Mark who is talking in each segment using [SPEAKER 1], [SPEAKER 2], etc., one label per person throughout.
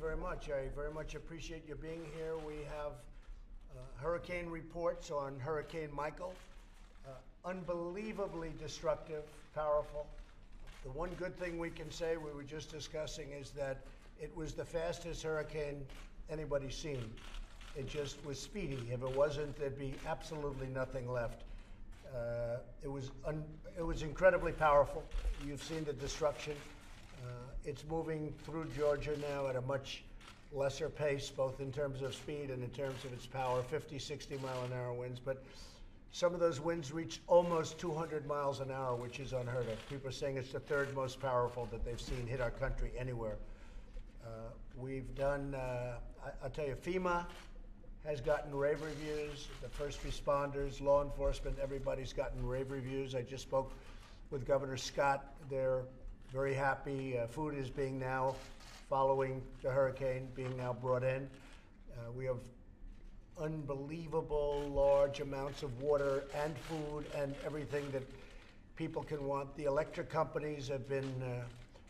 [SPEAKER 1] very much. I very much appreciate you being here. We have hurricane reports on Hurricane Michael. Unbelievably destructive, powerful. The one good thing we can say, we were just discussing, is that it was the fastest hurricane anybody's seen. It just was speedy. If it wasn't, there'd be absolutely nothing left. It was incredibly powerful. You've seen the destruction. It's moving through Georgia now at a much lesser pace, both in terms of speed and in terms of its power, 50, 60 mile an hour winds. But some of those winds reach almost 200 miles an hour, which is unheard of. People are saying it's the third most powerful that they've seen hit our country anywhere. We've done, I'll tell you, FEMA has gotten rave reviews. The first responders, law enforcement, everybody's gotten rave reviews. I just spoke with Governor Scott. They're very happy. Food is being now, following the hurricane, being now brought in. We have unbelievable large amounts of water and food and everything that people can want. The electric companies have been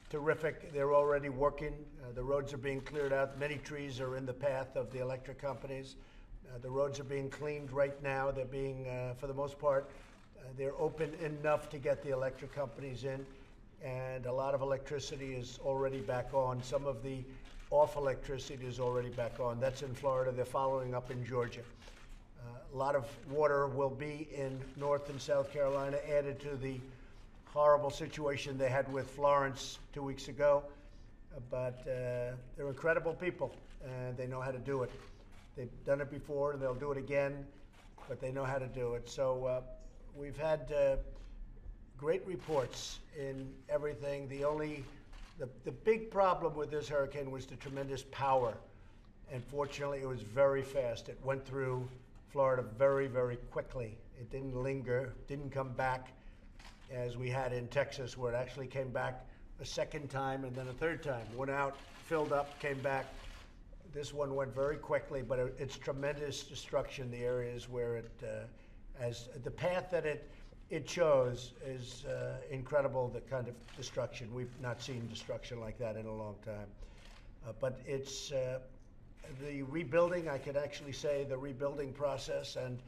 [SPEAKER 1] terrific. They're already working. The roads are being cleared out. Many trees are in the path of the electric companies. The roads are being cleaned right now. They're being, for the most part, they're open enough to get the electric companies in. And a lot of electricity is already back on. Some of the off electricity is already back on. That's in Florida. They're following up in Georgia. A lot of water will be in North and South Carolina, added to the horrible situation they had with Florence 2 weeks ago. But they're incredible people, and they know how to do it. They've done it before, and they'll do it again, but they know how to do it. So we've had great reports in everything. The big problem with this hurricane was the tremendous power. And fortunately, it was very fast. It went through Florida very, very quickly. It didn't linger, didn't come back as we had in Texas, where it actually came back a second time and then a third time. Went out, filled up, came back. This one went very quickly, but it's tremendous destruction. The areas where as the path that it chose is incredible, the kind of destruction. We've not seen destruction like that in a long time. But it's the rebuilding, I could actually say the rebuilding process and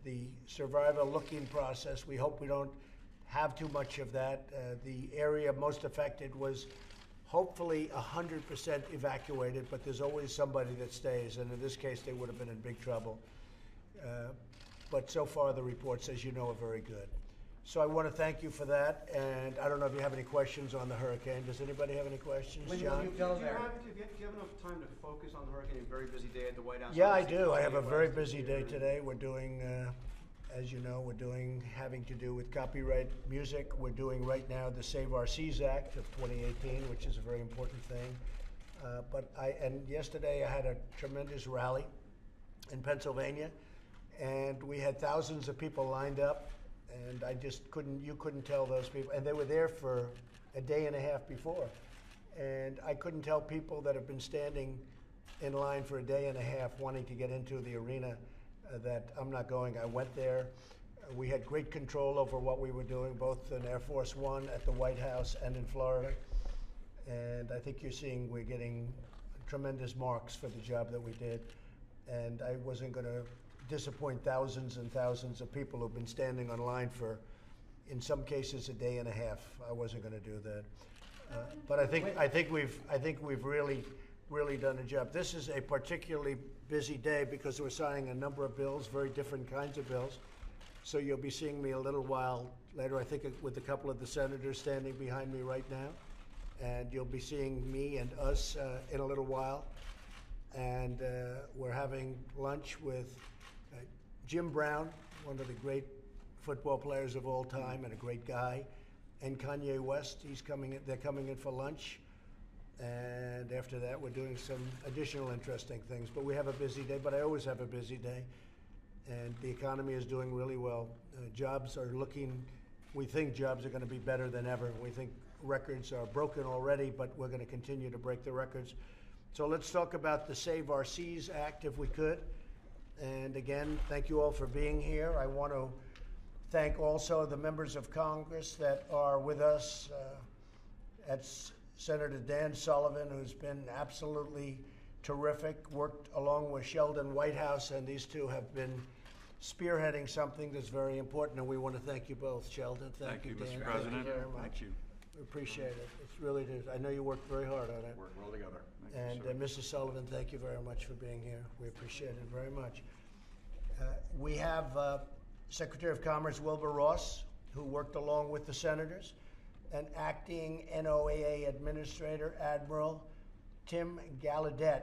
[SPEAKER 1] the survivor looking process. We hope we don't have too much of that. The area most affected was hopefully 100% evacuated, but there's always somebody that stays, and in this case, they would have been in big trouble. But so far, the reports, as you know, are very good. So I want to thank you for that, and I don't know if you have any questions on the hurricane. Does anybody have any questions, John?
[SPEAKER 2] Do you have enough time to focus on the hurricane? A very busy day at the White House.
[SPEAKER 1] Yeah, I do. I have a very busy day today. We're doing, as you know, having to do with copyright music. We're doing right now the Save Our Seas Act of 2018, which is a very important thing. And yesterday I had a tremendous rally in Pennsylvania. And we had thousands of people lined up, and you couldn't tell those people. And they were there for a day and a half before. And I couldn't tell people that have been standing in line for a day and a half wanting to get into the arena that I'm not going. I went there. We had great control over what we were doing, both in Air Force One at the White House and in Florida. And I think you're seeing we're getting tremendous marks for the job that we did. And I wasn't going to disappoint thousands and thousands of people who've been standing on line for, in some cases, a day and a half. I wasn't going to do that, but I think we've really done a job. This is a particularly busy day because we're signing a number of bills, very different kinds of bills. So you'll be seeing me a little while later, I think, with a couple of the senators standing behind me right now, and you'll be seeing me and us in a little while. And we're having lunch with Jim Brown, one of the great football players of all time and a great guy, and Kanye West. They're coming in for lunch. And after that, we're doing some additional interesting things. But we have a busy day, but I always have a busy day. And the economy is doing really well. We think jobs are going to be better than ever. We think records are broken already, but we're going to continue to break the records. So let's talk about the Save Our Seas Act, if we could. And again, thank you all for being here. I want to thank also the members of Congress that are with us at Senator Dan Sullivan, who's been absolutely terrific, worked along with Sheldon Whitehouse, and these two have been spearheading something that's very important, and we want to thank you both, Sheldon.
[SPEAKER 3] Thank you,
[SPEAKER 1] Dan.
[SPEAKER 3] Mr. President.
[SPEAKER 1] Thank you very much.
[SPEAKER 3] Thank you.
[SPEAKER 1] We appreciate it. It's really, I know you worked very hard on it.
[SPEAKER 4] Work well together.
[SPEAKER 1] And Mrs. Sullivan, thank you very much for being here. We appreciate it very much. We have Secretary of Commerce Wilbur Ross, who worked along with the senators, and acting NOAA Administrator Admiral Tim Gallaudet.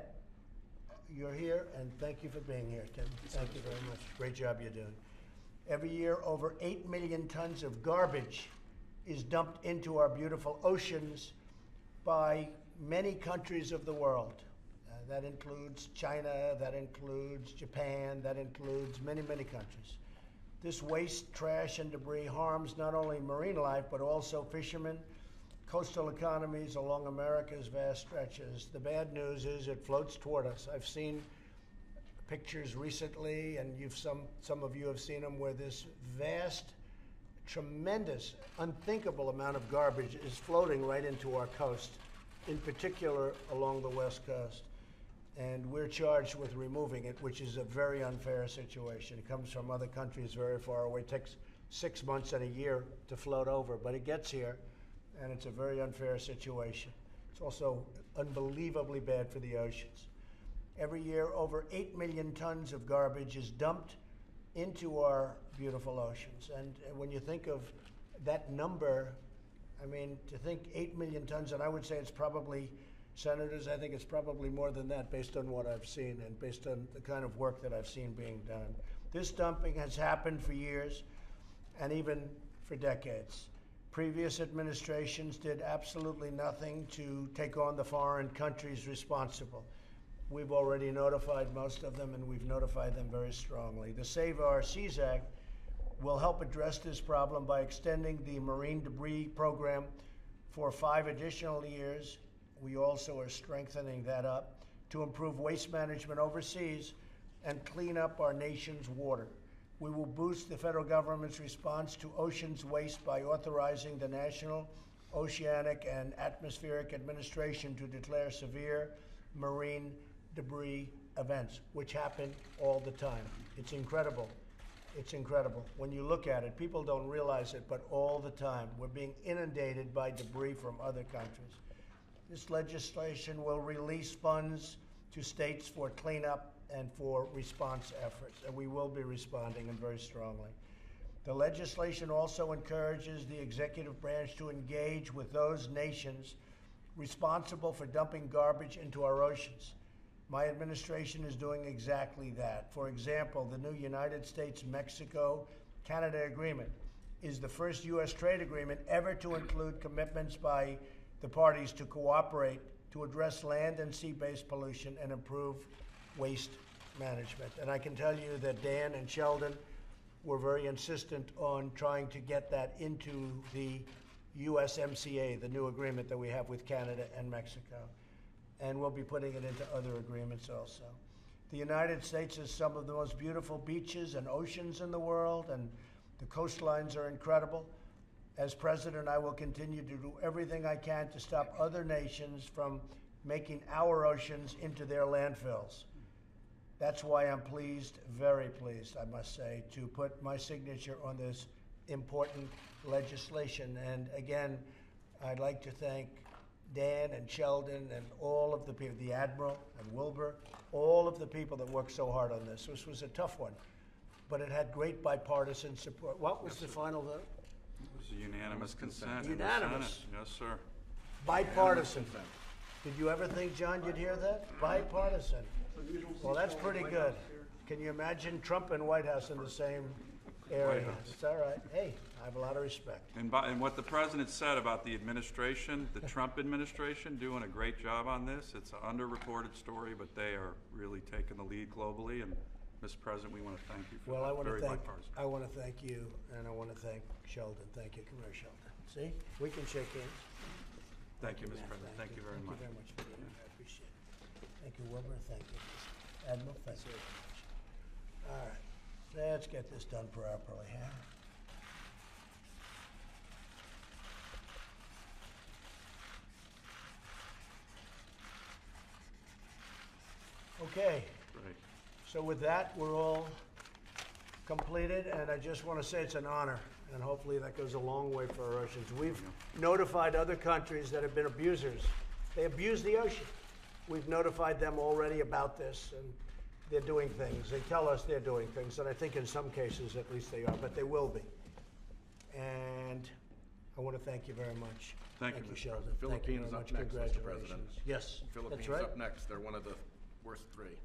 [SPEAKER 1] You're here, and thank you for being here, Tim. Thank you very much. Great job you're doing. Every year, over 8 million tons of garbage is dumped into our beautiful oceans by many countries of the world. That includes China, that includes Japan, that includes many, many countries. This waste, trash, and debris harms not only marine life, but also fishermen, coastal economies along America's vast stretches. The bad news is it floats toward us. I've seen pictures recently, and some of you have seen them, where this vast, tremendous, unthinkable amount of garbage is floating right into our coast, in particular along the West Coast. And we're charged with removing it, which is a very unfair situation. It comes from other countries very far away. It takes 6 months and a year to float over, but it gets here, and it's a very unfair situation. It's also unbelievably bad for the oceans. Every year, over 8 million tons of garbage is dumped into our beautiful oceans. And when you think of that number, I mean, to think 8 million tons, and I would say it's probably, senators, I think it's probably more than that based on what I've seen and based on the kind of work that I've seen being done. This dumping has happened for years and even for decades. Previous administrations did absolutely nothing to take on the foreign countries responsible. We've already notified most of them, and we've notified them very strongly. The Save Our Seas Act will help address this problem by extending the marine debris program for 5 additional years. We also are strengthening that up to improve waste management overseas and clean up our nation's water. We will boost the federal government's response to oceans waste by authorizing the National Oceanic and Atmospheric Administration to declare severe marine debris events, which happen all the time. It's incredible. It's incredible. When you look at it, people don't realize it, but all the time, we're being inundated by debris from other countries. This legislation will release funds to states for cleanup and for response efforts, and we will be responding, and very strongly. The legislation also encourages the executive branch to engage with those nations responsible for dumping garbage into our oceans. My administration is doing exactly that. For example, the new United States-Mexico-Canada agreement is the first U.S. trade agreement ever to include commitments by the parties to cooperate to address land and sea-based pollution and improve waste management. And I can tell you that Dan and Sheldon were very insistent on trying to get that into the USMCA, the new agreement that we have with Canada and Mexico. And we'll be putting it into other agreements also. The United States has some of the most beautiful beaches and oceans in the world, and the coastlines are incredible. As president, I will continue to do everything I can to stop other nations from making our oceans into their landfills. That's why I'm pleased, very pleased, I must say, to put my signature on this important legislation. And again, I'd like to thank Dan and Sheldon and all of the people, the Admiral and Wilbur, all of the people that worked so hard on this. This was a tough one, but it had great bipartisan support. What was the final vote?
[SPEAKER 3] It was a unanimous consent in the
[SPEAKER 1] Unanimous.
[SPEAKER 3] Senate. Yes, sir.
[SPEAKER 1] Bipartisan. Did you ever think, John, you'd hear that? Bipartisan. Well, that's pretty good. Can you imagine Trump and White House in the same area?
[SPEAKER 3] White House.
[SPEAKER 1] It's all right. Hey, I have a lot of respect.
[SPEAKER 3] And what the president said about the administration, the Trump administration, doing a great job on this. It's an underreported story, but they are really taking the lead globally. And Mr. President, we want to thank you for
[SPEAKER 1] Well,
[SPEAKER 3] that.
[SPEAKER 1] I want
[SPEAKER 3] Very
[SPEAKER 1] to thank
[SPEAKER 3] bipartisan.
[SPEAKER 1] I want to thank you, and I want to thank Sheldon. Thank you. Come here, Sheldon. See, we can shake hands.
[SPEAKER 3] Thank you,
[SPEAKER 1] Man,
[SPEAKER 3] Mr. President. Thank you very much.
[SPEAKER 1] Thank you very much for being here. I appreciate it. Thank you, Wilbur. Thank you, Admiral. Thank you very much. All right, let's get this done properly, huh? Okay,
[SPEAKER 3] Great.
[SPEAKER 1] so with that, we're all completed, and I just want to say it's an honor, and hopefully that goes a long way for our oceans. We've notified other countries that have been abusers. They abuse the ocean. We've notified them already about this, and they're doing things. They tell us they're doing things, and I think in some cases at least they are, but they will be. And I want to thank you very much.
[SPEAKER 3] Thank you, Mr.
[SPEAKER 1] Sheldon.
[SPEAKER 3] President.
[SPEAKER 1] Thank you
[SPEAKER 4] Philippines
[SPEAKER 1] very
[SPEAKER 4] up
[SPEAKER 1] much.
[SPEAKER 4] next, Mr. President.
[SPEAKER 1] Congratulations. Yes,
[SPEAKER 4] Philippines
[SPEAKER 1] that's right.
[SPEAKER 4] up next. They're one of the worst three.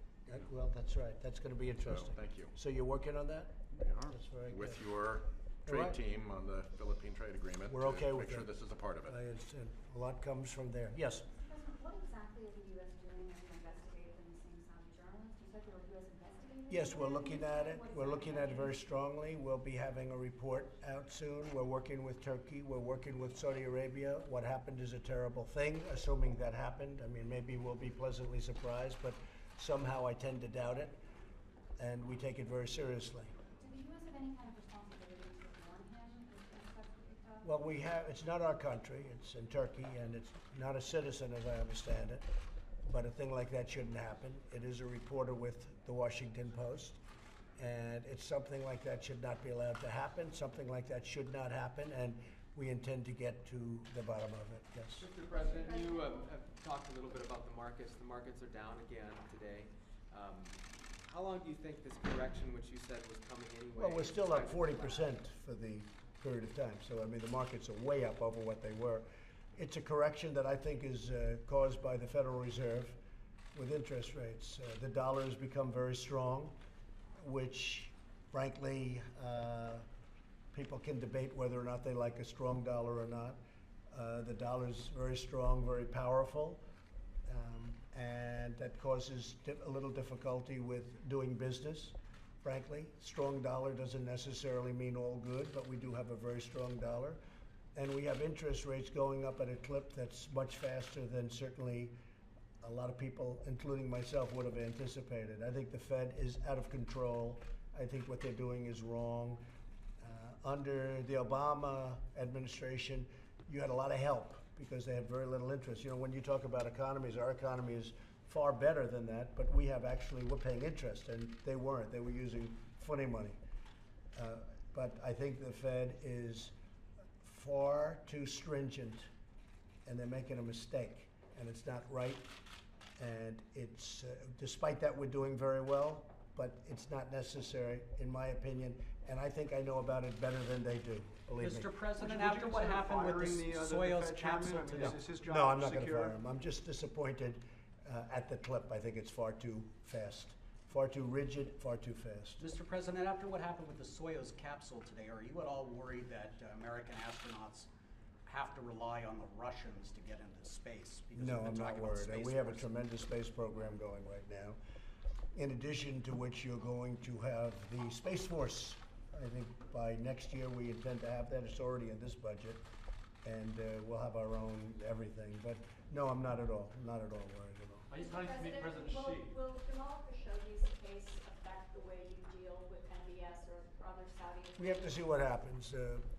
[SPEAKER 1] Well, that's right. That's going to be interesting.
[SPEAKER 4] thank you.
[SPEAKER 1] So you're working on that?
[SPEAKER 4] We are.
[SPEAKER 1] That's very
[SPEAKER 4] With
[SPEAKER 1] good.
[SPEAKER 4] your
[SPEAKER 1] All
[SPEAKER 4] trade
[SPEAKER 1] right.
[SPEAKER 4] team on the Philippine trade agreement.
[SPEAKER 1] We're
[SPEAKER 4] to
[SPEAKER 1] okay with
[SPEAKER 4] Make sure
[SPEAKER 1] that.
[SPEAKER 4] this is a part of it.
[SPEAKER 1] I understand. A lot comes from there. Yes.
[SPEAKER 5] President, what exactly is the U.S. doing as an investigative in the same Saudi journalist? You said there were U.S. investigators?
[SPEAKER 1] Yes, we're looking at it.
[SPEAKER 5] What
[SPEAKER 1] We're looking at it very
[SPEAKER 5] exactly?
[SPEAKER 1] strongly. We'll be having a report out soon. We're working with Turkey. We're working with Saudi Arabia. What happened is a terrible thing, assuming that happened. I mean, maybe we'll be pleasantly surprised, but somehow I tend to doubt it, and we take it very seriously.
[SPEAKER 5] Did the U.S. have any kind of responsibility to warn him if things got picked up?
[SPEAKER 1] Well, we have, it's not our country, it's in Turkey, and it's not a citizen as I understand it, but a thing like that shouldn't happen. It is a reporter with the Washington Post, and it's something like that should not be allowed to happen. Something like that should not happen, and we intend to get to the bottom of it, yes.
[SPEAKER 6] Mr. President, you have talked a little bit about the markets. The markets are down again today. How long do you think this correction, which you said was coming anyway?
[SPEAKER 1] Well, we're still up
[SPEAKER 6] is
[SPEAKER 1] 40%
[SPEAKER 6] going to
[SPEAKER 1] for the period of time, so I mean, the markets are way up over what they were. It's a correction that I think is caused by the Federal Reserve with interest rates. The dollar has become very strong, which frankly, people can debate whether or not they like a strong dollar or not. The dollar is very strong, very powerful, and that causes a little difficulty with doing business, frankly. Strong dollar doesn't necessarily mean all good, but we do have a very strong dollar. And we have interest rates going up at a clip that's much faster than certainly a lot of people, including myself, would have anticipated. I think the Fed is out of control. I think what they're doing is wrong. Under the Obama administration, you had a lot of help because they had very little interest. You know, when you talk about economies, our economy is far better than that, but we're paying interest, and they weren't. They were using funny money. But I think the Fed is far too stringent, and they're making a mistake, and it's not right. And it's, despite that, we're doing very well, but it's not necessary, in my opinion, and I think I know about it better than they do, believe me.
[SPEAKER 7] Mr. President,
[SPEAKER 2] Would
[SPEAKER 7] after
[SPEAKER 2] you
[SPEAKER 7] what
[SPEAKER 2] consider
[SPEAKER 7] happened with
[SPEAKER 2] firing
[SPEAKER 7] the
[SPEAKER 2] the
[SPEAKER 7] Soyuz
[SPEAKER 2] Fed chairman?
[SPEAKER 7] capsule
[SPEAKER 2] I mean,
[SPEAKER 7] today?
[SPEAKER 2] is his job
[SPEAKER 1] No, I'm not going to
[SPEAKER 2] secure?
[SPEAKER 1] fire him. I'm just disappointed at the clip. I think it's far too fast, far too rigid, far too fast.
[SPEAKER 7] Mr. President, after what happened with the Soyuz capsule today, are you at all worried that American astronauts have to rely on the Russians to get into space? Because
[SPEAKER 1] No,
[SPEAKER 7] we've
[SPEAKER 1] I'm
[SPEAKER 7] been
[SPEAKER 1] not
[SPEAKER 7] talking about
[SPEAKER 1] worried.
[SPEAKER 7] Space
[SPEAKER 1] We have a
[SPEAKER 7] Force.
[SPEAKER 1] tremendous space program going right now. In addition to which, you're going to have the Space Force. I think by next year we intend to have that. It's already in this budget, and we'll have our own everything. But no, I'm not at all worried at all.
[SPEAKER 8] Are you planning to meet President Xi?
[SPEAKER 5] Will Jamal Khashoggi's case affect the way you deal with MBS or other Saudi?
[SPEAKER 1] We have to see what happens.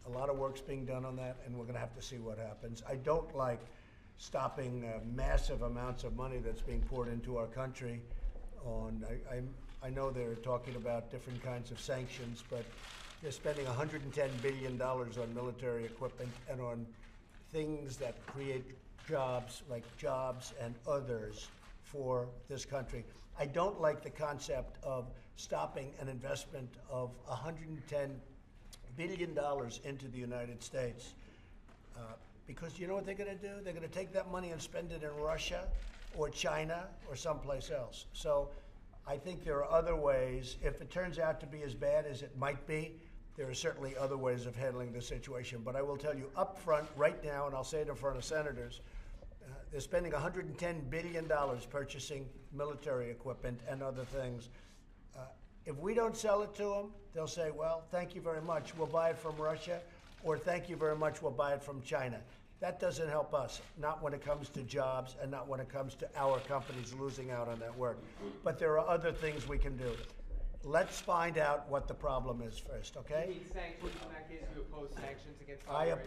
[SPEAKER 1] A lot of work's being done on that, and we're going to have to see what happens. I don't like stopping massive amounts of money that's being poured into our country. I know they're talking about different kinds of sanctions, but they're spending $110 billion on military equipment and on things that create jobs, like jobs and others for this country. I don't like the concept of stopping an investment of $110 billion into the United States. Because you know what they're going to do? They're going to take that money and spend it in Russia or China or someplace else. So I think there are other ways. If it turns out to be as bad as it might be, there are certainly other ways of handling the situation. But I will tell you up front right now, and I'll say it in front of senators, they're spending $110 billion purchasing military equipment and other things. If we don't sell it to them, they'll say, well, thank you very much, we'll buy it from Russia, or thank you very much, we'll buy it from China. That doesn't help us, not when it comes to jobs and not when it comes to our companies losing out on that work. But there are other things we can do. Let's find out what the problem is first, okay?
[SPEAKER 6] You need sanctions. In that case, you oppose sanctions against Saudi
[SPEAKER 1] I
[SPEAKER 6] Arabia.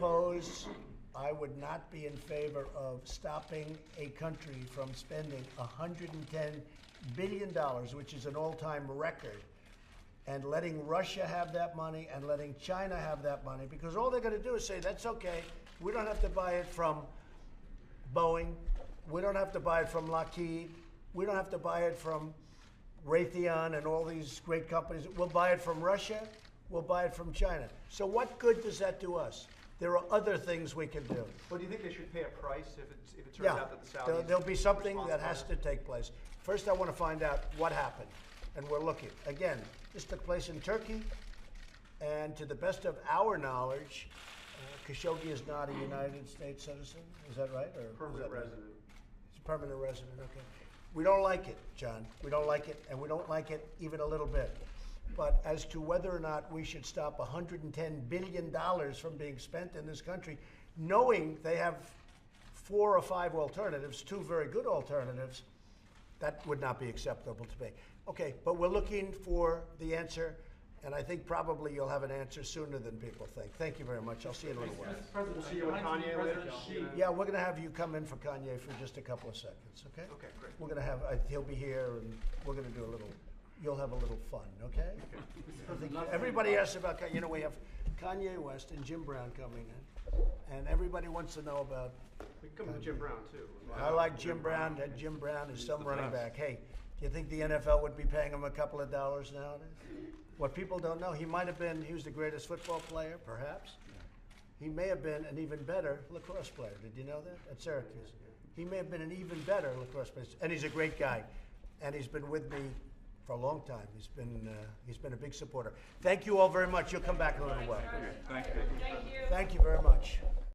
[SPEAKER 1] I would not be in favor of stopping a country from spending $110 billion, which is an all-time record, and letting Russia have that money and letting China have that money, because all they're going to do is say, that's okay, we don't have to buy it from Boeing, we don't have to buy it from Lockheed, we don't have to buy it from Raytheon and all these great companies. We'll buy it from Russia, we'll buy it from China. So what good does that do us? There are other things we can do.
[SPEAKER 2] Well, do you think they should pay a price if it turns
[SPEAKER 1] Yeah,
[SPEAKER 2] out that the Saudis?
[SPEAKER 1] there'll be something that
[SPEAKER 2] responsible?
[SPEAKER 1] has to take place. First, I want to find out what happened, and we're looking. Again, this took place in Turkey, and to the best of our knowledge, Khashoggi is not a United States citizen. Is that right? Or is
[SPEAKER 2] Permanent
[SPEAKER 1] that right?
[SPEAKER 2] resident.
[SPEAKER 1] He's a permanent resident, okay. We don't like it, John. We don't like it, and we don't like it even a little bit. But as to whether or not we should stop $110 billion from being spent in this country, knowing they have 4 or 5 alternatives, 2 very good alternatives, that would not be acceptable to me. Okay, but we're looking for the answer, and I think probably you'll have an answer sooner than people think. Thank you very much. I'll see you in a little while.
[SPEAKER 8] Mr. President,
[SPEAKER 2] We'll see you with
[SPEAKER 8] I'd like to meet
[SPEAKER 2] Kanye later.
[SPEAKER 8] President Xi.
[SPEAKER 1] Yeah, we're going to have you come in for Kanye for just a couple of seconds, okay?
[SPEAKER 2] Okay, great.
[SPEAKER 1] We're going to have, he'll be here, and we're going to do a little, you'll have a little fun, okay? I think everybody asks about, you know, we have Kanye West and Jim Brown coming in, and everybody wants to know about,
[SPEAKER 2] We can come to Jim Brown, too.
[SPEAKER 1] I like Jim Brown, and Jim Brown is some
[SPEAKER 3] the
[SPEAKER 1] running
[SPEAKER 3] best.
[SPEAKER 1] back. Hey, do you think the NFL would be paying him a couple of dollars nowadays? What people don't know, he might have been, he was the greatest football player, perhaps. He may have been an even better lacrosse player. Did you know that? At Syracuse. He may have been an even better lacrosse player. And he's a great guy. And he's been with me for a long time. He's been a big supporter. Thank you all very much. You'll come back in a little while.
[SPEAKER 3] Thank you.
[SPEAKER 1] Thank you very much.